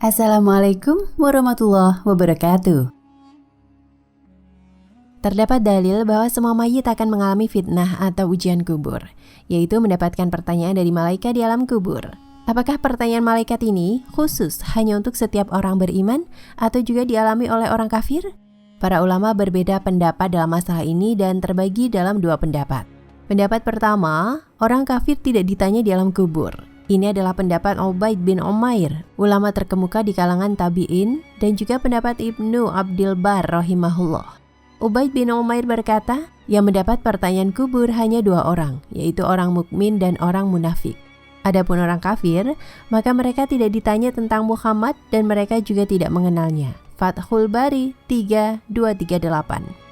Assalamualaikum warahmatullahi wabarakatuh. Terdapat dalil bahwa semua mayit akan mengalami fitnah atau ujian kubur, yaitu mendapatkan pertanyaan dari malaikat di alam kubur. Apakah pertanyaan malaikat ini khusus hanya untuk setiap orang beriman atau juga dialami oleh orang kafir? Para ulama berbeda pendapat dalam masalah ini dan terbagi dalam dua pendapat. Pendapat pertama, orang kafir tidak ditanya di alam kubur. Ini adalah pendapat Ubaid bin Umair, ulama terkemuka di kalangan tabi'in, dan juga pendapat Ibnu Abdil Bar rahimahullah. Ubaid bin Umair berkata, yang mendapat pertanyaan kubur hanya dua orang, yaitu orang mukmin dan orang munafik. Adapun orang kafir, maka mereka tidak ditanya tentang Muhammad dan mereka juga tidak mengenalnya. Fathul Bari 3238.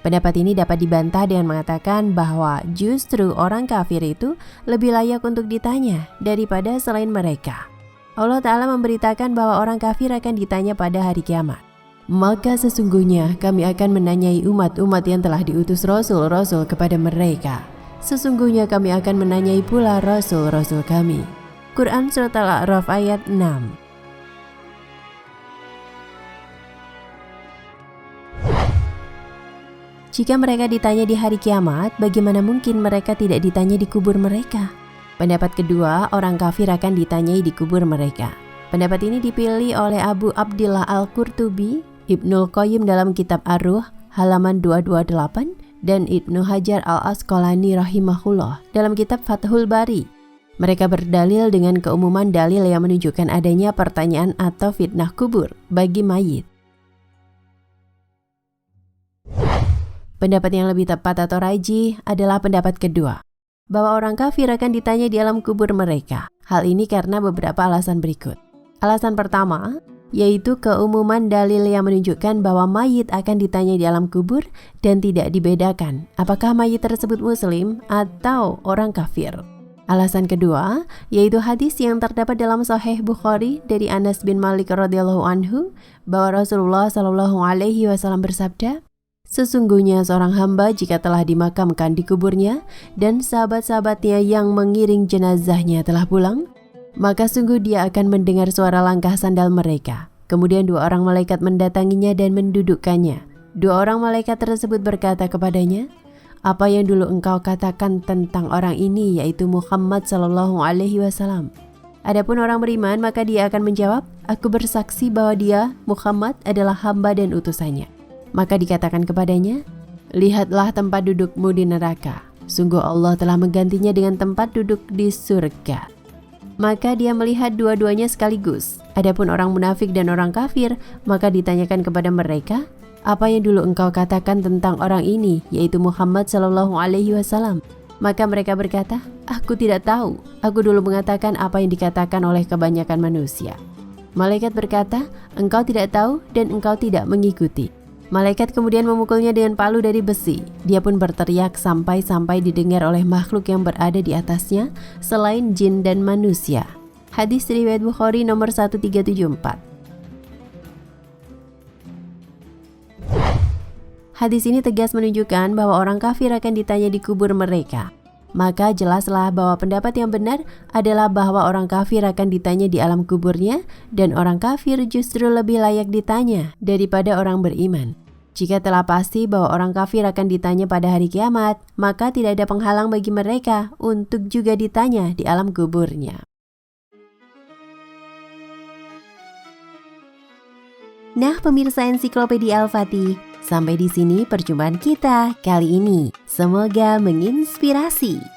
Pendapat ini dapat dibantah dengan mengatakan bahwa justru orang kafir itu lebih layak untuk ditanya daripada selain mereka. Allah Ta'ala memberitakan bahwa orang kafir akan ditanya pada hari kiamat. Maka sesungguhnya kami akan menanyai umat-umat yang telah diutus Rasul-Rasul kepada mereka. Sesungguhnya kami akan menanyai pula Rasul-Rasul kami. Quran Surat Al-A'raf ayat 6. Jika mereka ditanya di hari kiamat, bagaimana mungkin mereka tidak ditanya di kubur mereka? Pendapat kedua, orang kafir akan ditanyai di kubur mereka. Pendapat ini dipilih oleh Abu Abdillah Al-Qurtubi, Ibnul Qayyim dalam kitab Ar-Ruh halaman 228, dan Ibnu Hajar Al-Asqalani rahimahullah dalam kitab Fathul Bari. Mereka berdalil dengan keumuman dalil yang menunjukkan adanya pertanyaan atau fitnah kubur bagi mayit. Pendapat yang lebih tepat atau rajih adalah pendapat kedua, bahwa orang kafir akan ditanya di alam kubur mereka. Hal ini karena beberapa alasan berikut. Alasan pertama, yaitu keumuman dalil yang menunjukkan bahwa mayit akan ditanya di alam kubur dan tidak dibedakan apakah mayit tersebut muslim atau orang kafir. Alasan kedua, yaitu hadis yang terdapat dalam Sahih Bukhari dari Anas bin Malik radhiyallahu anhu bahwa Rasulullah shallallahu alaihi wasallam bersabda, sesungguhnya seorang hamba jika telah dimakamkan di kuburnya dan sahabat-sahabatnya yang mengiring jenazahnya telah pulang, maka sungguh dia akan mendengar suara langkah sandal mereka. Kemudian dua orang malaikat mendatanginya dan mendudukkannya. Dua orang malaikat tersebut berkata kepadanya, apa yang dulu engkau katakan tentang orang ini, yaitu Muhammad sallallahu alaihi wasallam? Adapun orang beriman, maka dia akan menjawab, aku bersaksi bahwa dia, Muhammad, adalah hamba dan utusannya. Maka dikatakan kepadanya, lihatlah tempat dudukmu di neraka. Sungguh Allah telah menggantinya dengan tempat duduk di surga. Maka dia melihat dua-duanya sekaligus. Adapun orang munafik dan orang kafir, maka ditanyakan kepada mereka, apa yang dulu engkau katakan tentang orang ini, yaitu Muhammad sallallahu alaihi wasallam? Maka mereka berkata, aku tidak tahu. Aku dulu mengatakan apa yang dikatakan oleh kebanyakan manusia. Malaikat berkata, engkau tidak tahu dan engkau tidak mengikuti. Malaikat kemudian memukulnya dengan palu dari besi. Dia pun berteriak sampai didengar oleh makhluk yang berada di atasnya selain jin dan manusia. Hadis riwayat Bukhari nomor 1374. Hadis ini tegas menunjukkan bahwa orang kafir akan ditanya di kubur mereka. Maka jelaslah bahwa pendapat yang benar adalah bahwa orang kafir akan ditanya di alam kuburnya dan orang kafir justru lebih layak ditanya daripada orang beriman. Jika telah pasti bahwa orang kafir akan ditanya pada hari kiamat, maka tidak ada penghalang bagi mereka untuk juga ditanya di alam kuburnya. Nah, pemirsa Ensiklopedia Al-Fatih, sampai di sini perjumpaan kita kali ini. Semoga menginspirasi.